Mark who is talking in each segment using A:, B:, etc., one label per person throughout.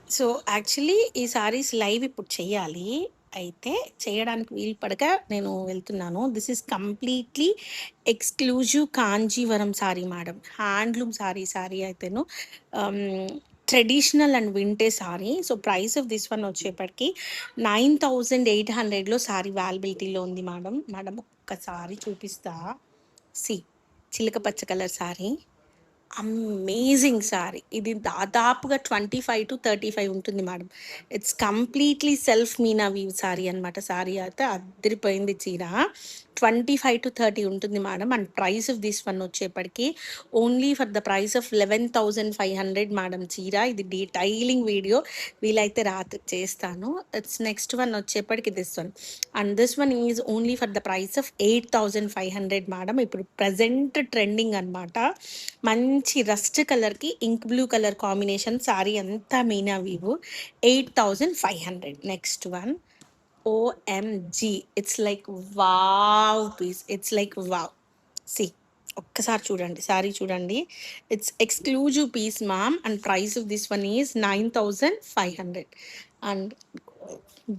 A: So, actually ఈ saris live ఇప్పుడు చెయ్యాలి. అయితే చేయడానికి వీలు పడక నేను వెళ్తున్నాను. This is completely exclusive Kanjeevaram sari madam. Handloom sari అయితేను ah, traditional and vintage sari. So, price of this one వచ్చేప్పటికి 9800లో సారీ అవైలబిలిటీలో ఉంది మేడం. మేడం ఒక్కసారి చూపిస్తా. సీ చిలక పచ్చ కలర్ సారీ. Amazing sorry. ఇది దాదాపుగా 25-35 ఉంటుంది madam. It's completely self meena weave sari అనమాట. సారీ అయితే అద్దిరిపోయింది చీర. 25-30 ఉంటుంది madam. And price of this one వచ్చేప్పటికి only for the price of 11,500 madam చీర. ఇది డీటైలింగ్ వీడియో వీలైతే రాత్రి చేస్తాను. ఇట్స్ నెక్స్ట్ వన్ వచ్చేప్పటికి this one. And this one is only for the price of 8,500 madam. ఇప్పుడు ప్రెజెంట్ ట్రెండింగ్ అనమాట. మంచి రస్ట్ కలర్‌కి ink blue colour combination sari అంతా Meena weave. 8,500. Next one OMG! It's like wow piece. It's like wow! See ఒక్కసారి చూడండి. సారీ చూడండి. It's exclusive piece ma'am. And price of this one is 9,500. And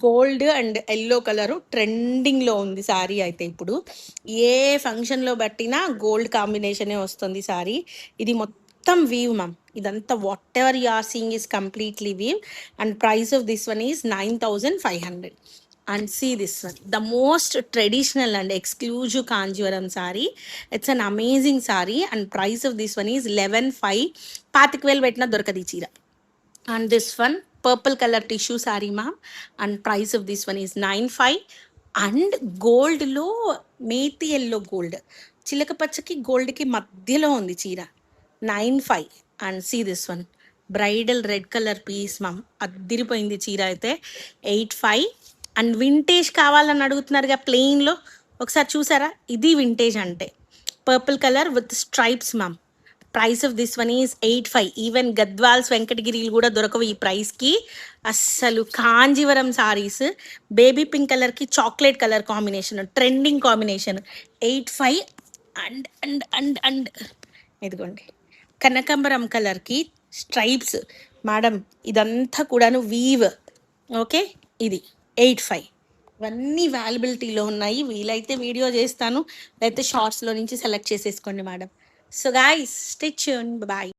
A: gold and yellow colour ట్రెండింగ్‌లో ఉంది sorry అయితే ఇప్పుడు. ఏ ఫంక్షన్‌లో బట్టినా gold కాంబినేషనే వస్తుంది సారీ. ఇది మొత్తం వీవ్ మ్యామ్. ఇదంతా whatever you are seeing is completely weave. And price of this one is 9,500. And see this one, the most traditional and exclusive Kanjivaram saree. It's an amazing saree and price of this one is 11,500. పాతికవేలు పెట్టినా దొరకదు ఈ చీర. And this one purple color tissue saree ma'am, and price of this one is 9,500. And gold లో methi yellow gold చిలక పచ్చకి గోల్డ్కి మధ్యలో ఉంది చీర 9,500. And see this one bridal red colour piece ma'am. అద్దిరిపోయింది చీర అయితే 8,500. అండ్ వింటేజ్ కావాలని అడుగుతున్నారుగా ప్లెయిన్లో, ఒకసారి చూసారా? ఇది వింటేజ్ అంటే purple colour with stripes ma'am. Price of this one is 8,500. Even Gadwals వెంకటగిరిలు కూడా దొరకవు ఈ ప్రైస్కి. అస్సలు కాంజీవరం సారీస్ బేబీ పింక్ కలర్కి chocolate colour combination, trending combination. 8,500. And and and and ఇదిగోండి కనకాంబరం కలర్కి స్ట్రైప్స్ మేడం. ఇదంతా కూడాను వీవ్. ఓకే, ఇది 8,500. ఇవన్నీ వాల్యుబిలిటీలో ఉన్నాయి. వీలైతే వీడియో చేస్తాను, లేకపోతే షార్ట్స్లో నుంచి సెలెక్ట్ చేసేసుకోండి madam. So guys stay tuned. Bye.